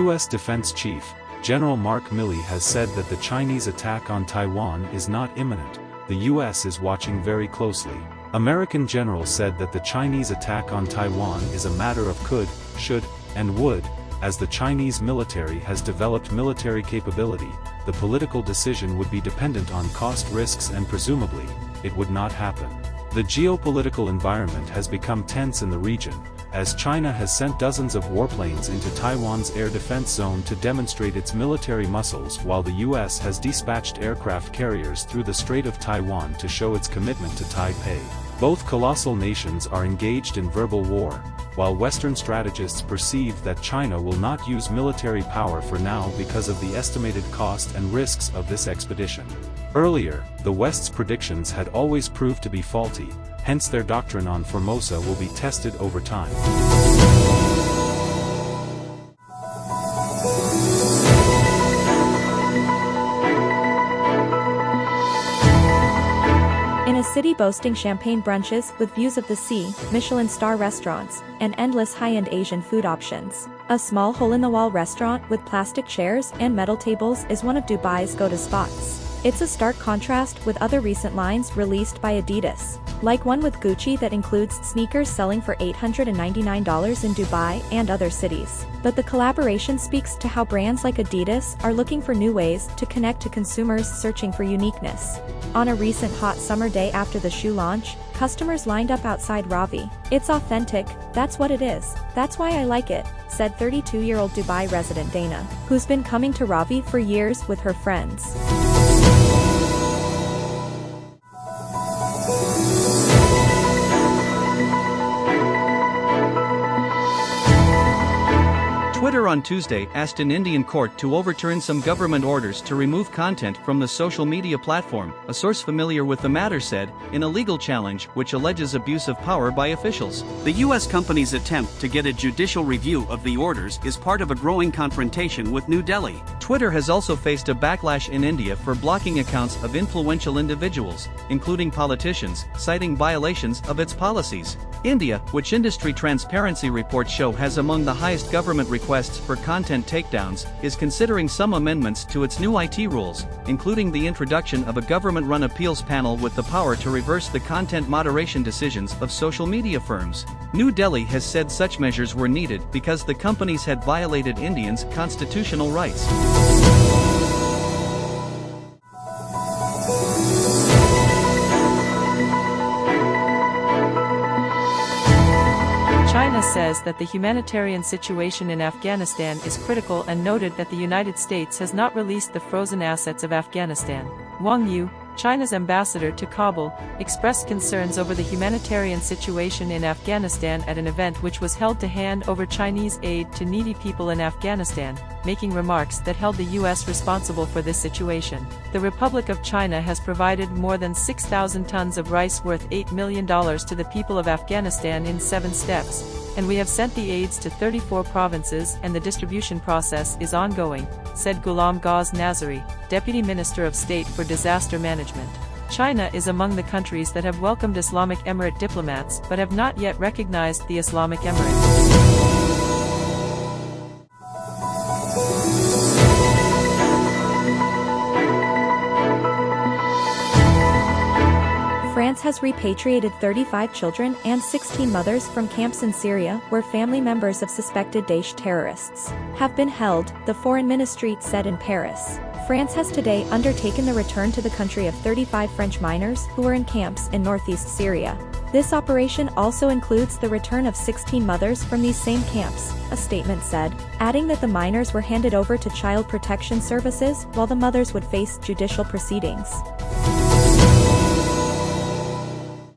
U.S. Defense Chief, General Mark Milley has said that the Chinese attack on Taiwan is not imminent. The U.S. is watching very closely. American general said that the Chinese attack on Taiwan is a matter of could, should, and would. As the Chinese military has developed military capability, the political decision would be dependent on cost risks and presumably, it would not happen. The geopolitical environment has become tense in the region, as China has sent dozens of warplanes into Taiwan's air defense zone to demonstrate its military muscles, while the U.S. has dispatched aircraft carriers through the Strait of Taiwan to show its commitment to Taipei. Both colossal nations are engaged in verbal war, while Western strategists perceive that China will not use military power for now because of the estimated cost and risks of this expedition. Earlier, the West's predictions had always proved to be faulty, hence their doctrine on Formosa will be tested over time. In a city boasting champagne brunches with views of the sea, Michelin-star restaurants, and endless high-end Asian food options, a small hole-in-the-wall restaurant with plastic chairs and metal tables is one of Dubai's go-to spots. It's a stark contrast with other recent lines released by Adidas, like one with Gucci that includes sneakers selling for $899 in Dubai and other cities. But the collaboration speaks to how brands like Adidas are looking for new ways to connect to consumers searching for uniqueness. On a recent hot summer day after the shoe launch, customers lined up outside Ravi. "It's authentic, that's what it is, that's why I like it," said 32-year-old Dubai resident Dana, who's been coming to Ravi for years with her friends. Twitter on Tuesday asked an Indian court to overturn some government orders to remove content from the social media platform, a source familiar with the matter said, in a legal challenge which alleges abuse of power by officials. The U.S. company's attempt to get a judicial review of the orders is part of a growing confrontation with New Delhi. Twitter has also faced a backlash in India for blocking accounts of influential individuals, including politicians, citing violations of its policies. India, which industry transparency reports show has among the highest government requests for content takedowns, is considering some amendments to its new IT rules, including the introduction of a government-run appeals panel with the power to reverse the content moderation decisions of social media firms. New Delhi has said such measures were needed because the companies had violated Indians' constitutional rights. China says that the humanitarian situation in Afghanistan is critical and noted that the United States has not released the frozen assets of Afghanistan. Wang Yu, China's ambassador to Kabul, expressed concerns over the humanitarian situation in Afghanistan at an event which was held to hand over Chinese aid to needy people in Afghanistan, making remarks that held the U.S. responsible for this situation. The Republic of China has provided more than 6,000 tons of rice worth $8 million to the people of Afghanistan in 7 steps, and we have sent the aids to 34 provinces and the distribution process is ongoing, said Ghulam Ghaus Nazari, Deputy Minister of State for Disaster Management. China is among the countries that have welcomed Islamic Emirate diplomats but have not yet recognized the Islamic Emirate. France has repatriated 35 children and 16 mothers from camps in Syria where family members of suspected Daesh terrorists have been held, the Foreign Ministry said in Paris. France has today undertaken the return to the country of 35 French minors who were in camps in northeast Syria. This operation also includes the return of 16 mothers from these same camps, a statement said, adding that the minors were handed over to Child Protection Services while the mothers would face judicial proceedings.